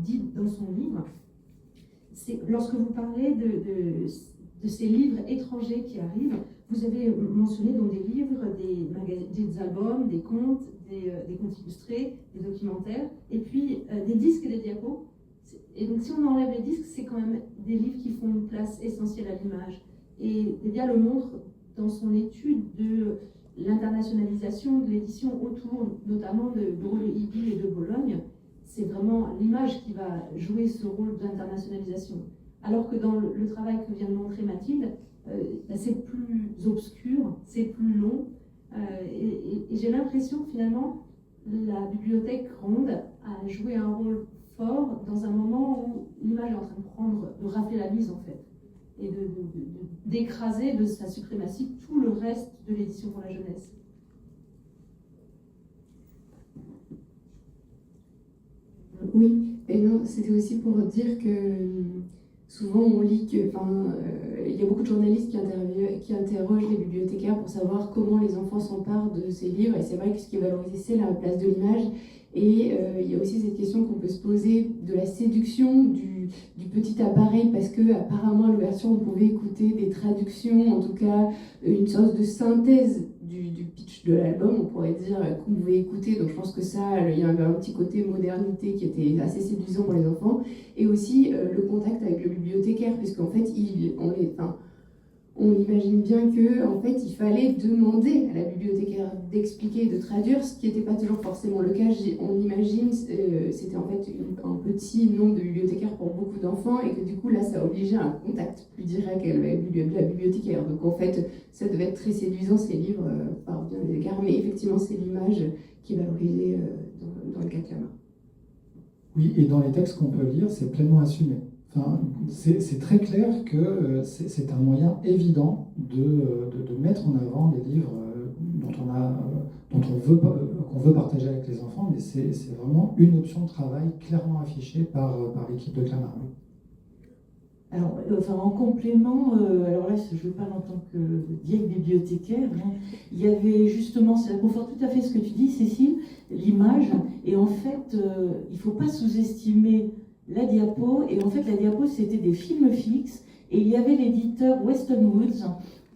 dit dans son livre. C'est lorsque vous parlez de ces livres étrangers qui arrivent, vous avez mentionné donc des livres, des albums, des contes, des contes illustrés, des documentaires, et puis des disques et des diapos. Et donc si on enlève les disques, c'est quand même des livres qui font une place essentielle à l'image. Et Delia le montre dans son étude de l'internationalisation de l'édition autour notamment de bureaux de Ibi et de Bologne. C'est vraiment l'image qui va jouer ce rôle d'internationalisation. Alors que dans le travail que vient de montrer Mathilde, c'est plus obscur, c'est plus long. Et j'ai l'impression que finalement, la bibliothèque ronde a joué un rôle fort dans un moment où l'image est en train de rafler la mise en fait, et d'écraser de sa suprématie tout le reste de l'édition pour la jeunesse. Oui, et non, c'était aussi pour dire que souvent on lit que, il y a beaucoup de journalistes qui interrogent les bibliothécaires pour savoir comment les enfants s'emparent de ces livres, et c'est vrai que ce qui est valorisé, c'est la place de l'image. Et il y a aussi cette question qu'on peut se poser de la séduction du petit appareil, parce que apparemment à l'ouverture on pouvait écouter des traductions, en tout cas une sorte de synthèse du pitch de l'album, on pourrait dire, qu'on pouvait écouter. Donc je pense que ça, il y avait un petit côté modernité qui était assez séduisant pour les enfants. Et aussi le contact avec le bibliothécaire, puisqu'en fait on imagine bien que en fait, il fallait demander à la bibliothécaire d'expliquer, de traduire, ce qui n'était pas toujours forcément le cas. On imagine, c'était en fait un petit nombre de bibliothécaires pour beaucoup d'enfants, et que du coup, là, ça obligeait à un contact plus direct avec la bibliothécaire. Donc en fait, ça devait être très séduisant, ces livres, par bien des égards. Mais effectivement, c'est l'image qui est valorisée dans le cas de Clamart. Oui, et dans les textes qu'on peut lire, c'est pleinement assumé. Enfin, c'est très clair que c'est un moyen évident de mettre en avant les livres qu'on veut partager avec les enfants, mais c'est vraiment une option de travail clairement affichée par l'équipe de Clamart. Alors, en complément, alors là, je parle en tant que vieille bibliothécaire, hein, il y avait justement, ça conforte tout à fait ce que tu dis, Cécile, l'image, et en fait, il ne faut pas sous-estimer la diapo, et en fait, la diapo, c'était des films fixes, et il y avait l'éditeur Weston Woods,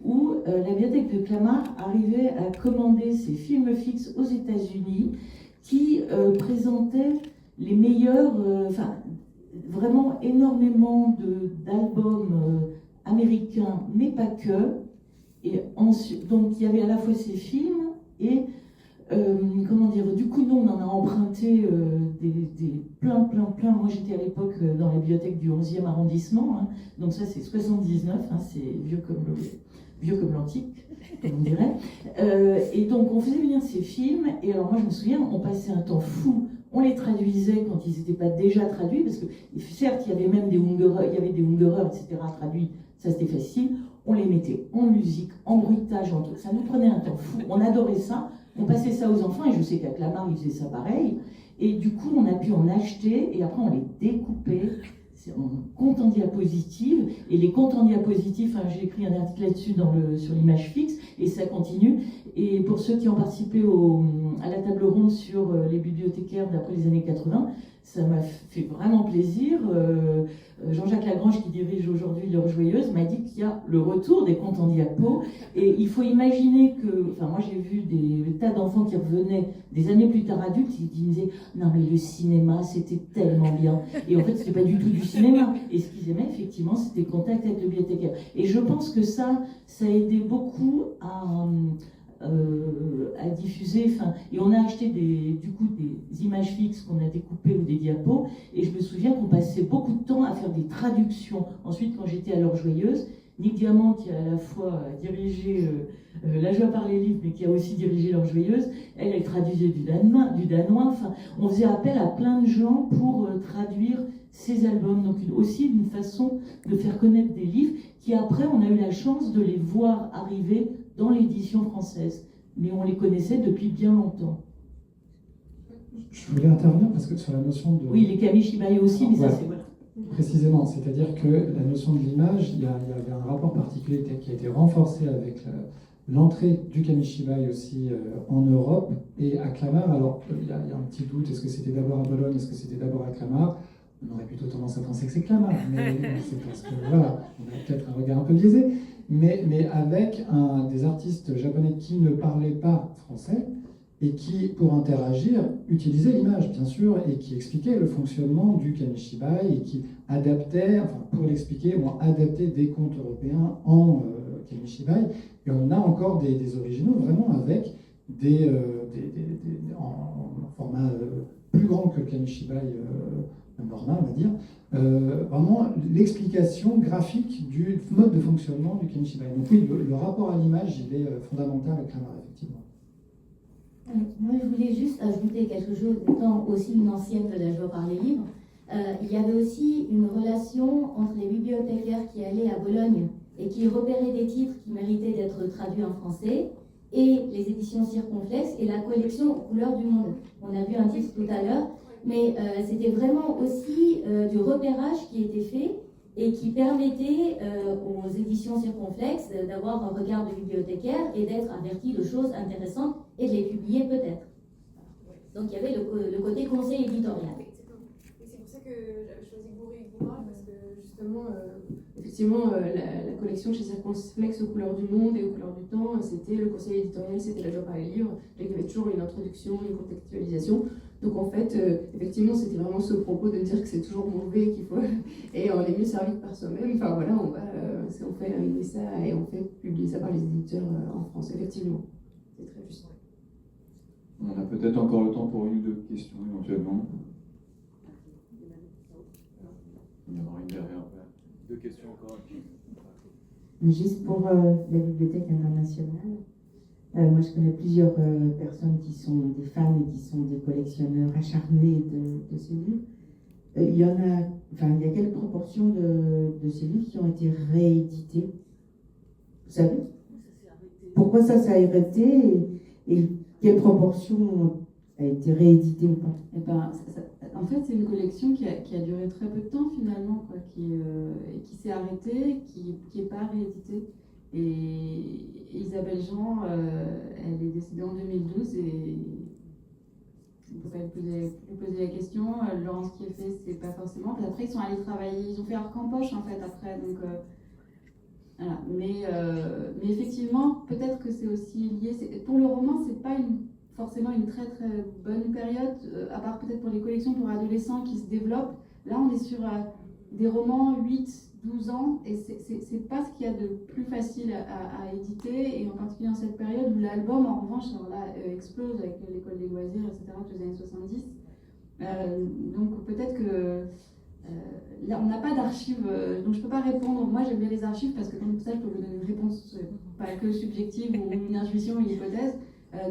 où la bibliothèque de Clamart arrivait à commander ces films fixes aux États-Unis, qui présentaient les meilleurs, vraiment énormément d'albums américains, mais pas que. Et ensuite, donc il y avait à la fois ces films et du coup nous on en a emprunté plein. Moi j'étais à l'époque dans la bibliothèque du 11e arrondissement, hein, donc ça c'est 79, hein, c'est vieux comme l'antique, comme on dirait. Et donc on faisait venir ces films, et alors moi je me souviens, on passait un temps fou. On les traduisait quand ils n'étaient pas déjà traduits, parce que certes, il y avait même des Ungerer, etc. traduits, ça c'était facile. On les mettait en musique, en bruitage, ça nous prenait un temps fou. On adorait ça. On passait ça aux enfants, et je sais qu'à Clamart, ils faisaient ça pareil. Et du coup, on a pu en acheter, et après on les découpait en compte en diapositive. Et les comptes en diapositive, j'ai écrit un article là-dessus sur l'image fixe, et ça continue. Et pour ceux qui ont participé à la table ronde sur les bibliothécaires d'après les années 80, ça m'a fait vraiment plaisir. Jean-Jacques Lagrange, qui dirige aujourd'hui L'Heure Joyeuse, m'a dit qu'il y a le retour des comptes en diapo. Et il faut imaginer que, moi j'ai vu des tas d'enfants qui revenaient des années plus tard adultes, qui me disaient « Non mais le cinéma, c'était tellement bien ». Et en fait, c'était pas du tout du cinéma. Et ce qu'ils aimaient, effectivement, c'était le contact avec le bibliothécaire. Et je pense que ça a aidé beaucoup à diffuser, et on a acheté des images fixes qu'on a découpées ou des diapos, et je me souviens qu'on passait beaucoup de temps à faire des traductions. Ensuite, quand j'étais à L'Heure Joyeuse, Nick Diamant, qui a à la fois dirigé La Joie par les livres, mais qui a aussi dirigé L'Heure Joyeuse, elle traduisait du danois, on faisait appel à plein de gens pour traduire ces albums, donc aussi une façon de faire connaître des livres qui après on a eu la chance de les voir arriver dans l'édition française, mais on les connaissait depuis bien longtemps. Je voulais intervenir parce que sur la notion de... Oui, les Kamishibai aussi, mais ouais, ça c'est... Voilà. Précisément, c'est-à-dire que la notion de l'image, il y avait un rapport particulier qui a été renforcé avec l'entrée du Kamishibai aussi en Europe et à Clamart. Alors, il y a un petit doute, est-ce que c'était d'abord à Bologne, est-ce que c'était d'abord à Clamart? On aurait plutôt tendance à penser que c'est Clamart, mais c'est parce que, voilà, on a peut-être un regard un peu biaisé, mais avec des artistes japonais qui ne parlaient pas français et qui, pour interagir, utilisaient l'image, bien sûr, et qui expliquaient le fonctionnement du Kamishibai et qui adaptaient, pour l'expliquer, ont adapté des contes européens en Kamishibai. Et on a encore des originaux, vraiment, avec en format plus grand que le Kamishibai normal, on va dire, vraiment l'explication graphique du mode de fonctionnement du Kamishibai. Donc oui, le rapport à l'image, il est fondamental avec Clamart, effectivement. Moi, je voulais juste ajouter quelque chose, étant aussi une ancienne de La Joie par les livres. Il y avait aussi une relation entre les bibliothécaires qui allaient à Bologne et qui repéraient des titres qui méritaient d'être traduits en français, et les éditions Circonflexe et la collection Couleurs du Monde. On a vu un titre tout à l'heure, mais c'était vraiment aussi du repérage qui était fait et qui permettait aux éditions Circonflexe d'avoir un regard de bibliothécaire et d'être avertis de choses intéressantes et de les publier peut-être. Donc il y avait le côté conseil éditorial. C'est pour ça que j'avais choisi Bourré et Guimard, parce que justement, effectivement, la collection chez Circonflexe aux couleurs du monde et aux couleurs du temps, c'était le conseil éditorial, c'était la joie par les livres. Il y avait toujours une introduction, une contextualisation. Donc en fait, effectivement, c'était vraiment ce propos de dire que c'est toujours mauvais, qu'il faut et on est mieux servi que par soi-même. Enfin voilà, on fait arriver ça et on fait publier ça par les éditeurs en France. Effectivement, c'est très juste. On a peut-être encore le temps pour une ou deux questions éventuellement. Il y en aura une derrière. Deux questions encore. Juste pour la Bibliothèque internationale, moi je connais plusieurs personnes qui sont des femmes et qui sont des collectionneurs acharnés de ces livres. Il y a quelle proportion de ces livres qui ont été réédités? Vous savez? Pourquoi ça s'est arrêté et quelle proportion a été rééditée ou pas? Eh ben, en fait, c'est une collection qui a duré très peu de temps finalement, quoi, qui s'est arrêtée, qui n'est pas rééditée. Et Isabelle Jean, elle est décédée en 2012 et on ne peut pas lui poser la question. Laurence qui est fait, c'est pas forcément. Puis après, ils sont allés travailler, ils ont fait leur campoche en fait après. Donc, voilà. Mais effectivement, peut-être que c'est aussi lié. Pour le roman, c'est pas forcément une très très bonne période, à part peut-être pour les collections pour adolescents qui se développent. Là, on est sur des romans 8-12 ans, et c'est pas ce qu'il y a de plus facile à éditer, et en particulier dans cette période où l'album, en revanche, explose avec l'école des loisirs, etc., toutes les années 70. Donc peut-être que là, on n'a pas d'archives, donc je peux pas répondre. Moi, j'aime bien les archives parce que comme ça, je peux vous donner une réponse pas que subjective ou une intuition, une hypothèse.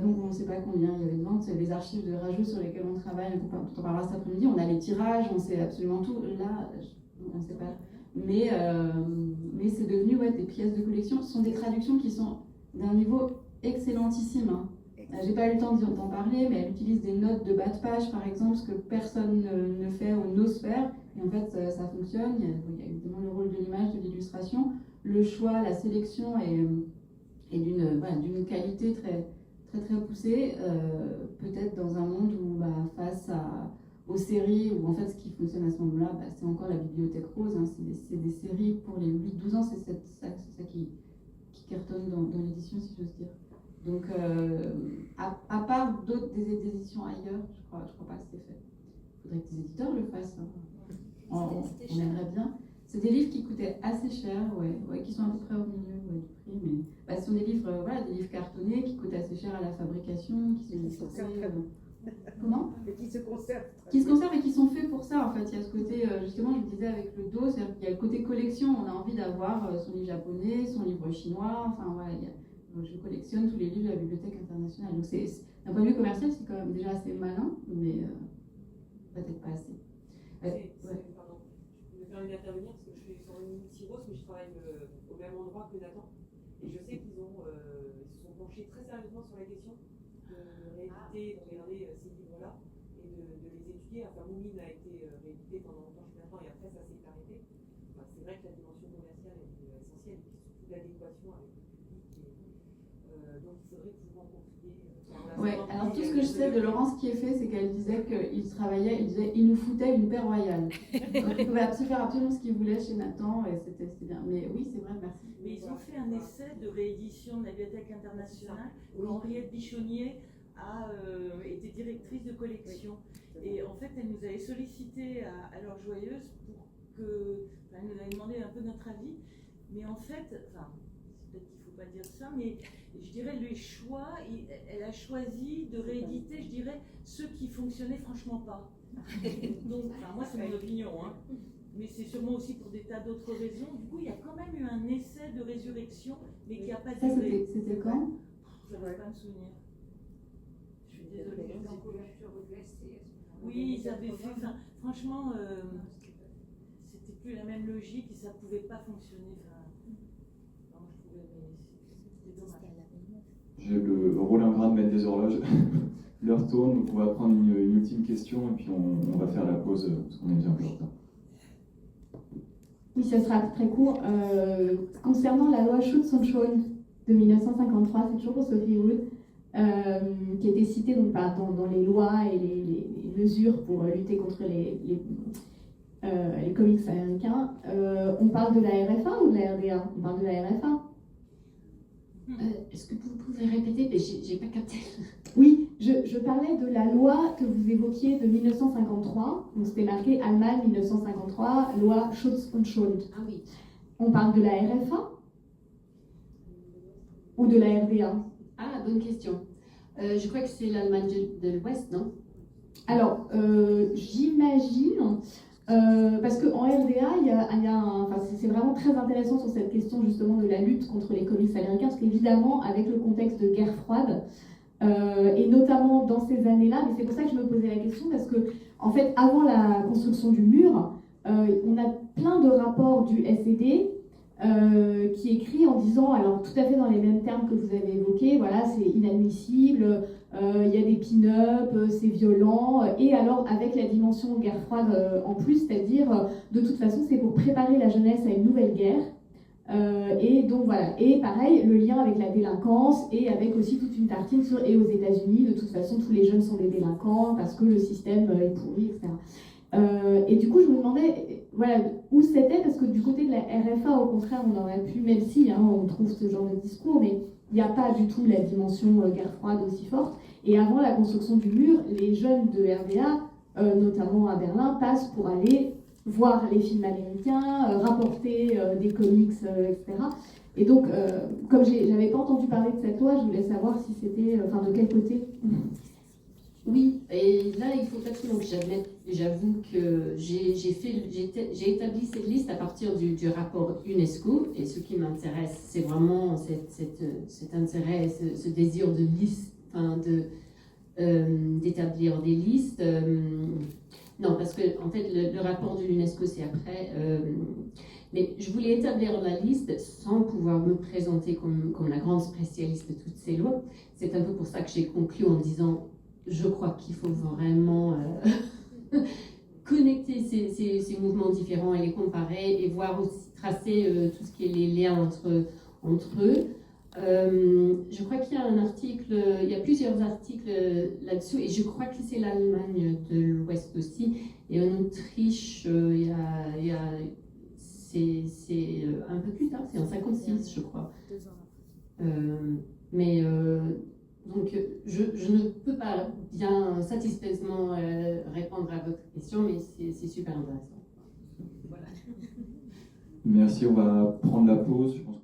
Donc on ne sait pas combien il y avait de ventes. C'est les archives de Rajou sur lesquelles on travaille, on parlera cet après-midi. On a les tirages, on sait absolument tout. Là, on ne sait pas. Mais c'est devenu des pièces de collection. Ce sont des traductions qui sont d'un niveau excellentissime. Hein. J'ai pas eu le temps d'en parler, mais elle utilise des notes de bas de page, par exemple, ce que personne ne fait ou n'ose faire. Et en fait, ça fonctionne. Il y a évidemment le rôle de l'image, de l'illustration. Le choix, la sélection est d'une qualité très très poussée, peut-être dans un monde où face aux séries, où en fait ce qui fonctionne à ce moment-là, c'est encore la Bibliothèque Rose, hein, c'est des séries pour les 8-12 ans, c'est ça qui cartonne dans l'édition, si j'ose dire. Donc à part des éditions ailleurs, je crois pas que c'est fait. Il faudrait que des éditeurs le fassent. Hein. On aimerait bien. C'est des livres qui coûtaient assez cher, qui sont à peu près au milieu du prix, mais ce sont des livres, des livres cartonnés qui coûtent assez cher à la fabrication, qui se conservent. Comment ? Et qui se conservent. Qui se conservent et qui sont faits pour ça, en fait. Il y a ce côté, justement, je vous disais avec le dos, c'est-à-dire qu'il y a le côté collection, on a envie d'avoir son livre japonais, son livre chinois, enfin voilà, je collectionne tous les livres de la Bibliothèque internationale. Donc d'un point de vue commercial, c'est quand même déjà assez malin, mais peut-être pas assez. Pardon, je me permets d'intervenir parce que je suis sur une Tyros, mais je travaille au même endroit que Nathan. Et je sais qu'ils se sont penchés très sérieusement sur la question de rééditer, de regarder ces livres-là et de les étudier. Enfin, Moumine a été réédité pendant longtemps chez Nathan et après ça s'est arrêté. C'est vrai que la dimension commerciale est essentielle et surtout l'adéquation avec le public. Donc il faudrait pouvoir confier. Alors tout ce que je sais de Laurence qui est fait, c'est qu'elle disait il nous foutait une paix royale. Donc il pouvait faire absolument ce qu'il voulait chez Nathan et c'était bien. Mais oui, c'est vrai, merci. Mais ils ont fait un essai de réédition de la Bibliothèque internationale où Henriette Bichonnier a été directrice de collection. Et en fait, elle nous avait sollicité à l'heure joyeuse pour que. Elle nous avait demandé un peu notre avis. Mais en fait, peut-être qu'il ne faut pas dire ça, mais je dirais les choix, elle a choisi de rééditer, je dirais, ceux qui fonctionnaient franchement pas. Donc, moi, c'est mon opinion, hein. Mais c'est sûrement aussi pour des tas d'autres raisons. Du coup, il y a quand même eu un essai de résurrection, mais qui n'a pas duré. C'était quand ? Je ne vais pas me souvenir. Je suis désolée. Oui, ils avaient fait. Franchement, c'était plus la même logique et ça ne pouvait pas fonctionner. J'ai le rôle ingrat de mettre des horloges. L'heure tourne, donc on va prendre une ultime question et puis on va faire la pause parce qu'on est déjà un peu en retard. Oui, ça sera très court. Concernant la loi Schutzhund de 1953, c'est toujours pour Sophie Wood, qui était citée dans les lois et les mesures pour lutter contre les comics américains. On parle de la RFA ou de la RDA? On parle de la RFA. Est-ce que vous pouvez répéter? Mais j'ai pas capté. Oui, je parlais de la loi que vous évoquiez de 1953. Donc c'était marqué Allemagne 1953, loi Schutz und Schuld. Ah oui. On parle de la RFA ou de la RDA? Ah, bonne question. Je crois que c'est l'Allemagne de l'Ouest, non? Alors, j'imagine, parce qu'en RDA, c'est vraiment très intéressant sur cette question justement de la lutte contre les comics américains, parce qu'évidemment, avec le contexte de guerre froide, et notamment dans ces années-là, mais c'est pour ça que je me posais la question, parce que, en fait, avant la construction du mur, on a plein de rapports du SED qui écrit en disant, alors tout à fait dans les mêmes termes que vous avez évoqués, voilà, c'est inadmissible, il y a des pin-up, c'est violent, et alors avec la dimension guerre froide en plus, c'est-à-dire de toute façon c'est pour préparer la jeunesse à une nouvelle guerre, et donc voilà, et pareil, le lien avec la délinquance, et avec aussi toute une tartine sur, et aux États-Unis, de toute façon tous les jeunes sont des délinquants parce que le système est pourri, etc. Et du coup, je me demandais voilà, où c'était, parce que du côté de la RFA, au contraire, on aurait pu, même si on trouve ce genre de discours, mais il n'y a pas du tout la dimension guerre froide aussi forte. Et avant la construction du mur, les jeunes de RDA, notamment à Berlin, passent pour aller voir les films américains, rapporter des comics, etc. Et donc, comme j'avais pas entendu parler de cette loi, je voulais savoir si c'était, de quel côté. Oui, et là, il faut absolument que j'admette, j'avoue que j'ai établi cette liste à partir du rapport UNESCO, et ce qui m'intéresse, c'est vraiment cet intérêt, ce désir de liste, d'établir des listes. Non, parce que en fait, le rapport de l'UNESCO, c'est après. Mais je voulais établir la liste sans pouvoir me présenter comme la grande spécialiste de toutes ces lois. C'est un peu pour ça que j'ai conclu en disant, je crois qu'il faut vraiment connecter ces mouvements différents et les comparer et voir aussi tracer tout ce qui est les liens entre eux. Je crois qu'il y a un article, il y a plusieurs articles là-dessus, et je crois que c'est l'Allemagne de l'Ouest aussi, et en Autriche, c'est un peu plus tard, c'est en 56, je crois. Donc, je ne peux pas bien satisfaisamment répondre à votre question, mais c'est super intéressant. Voilà. Merci, on va prendre la pause. Je pense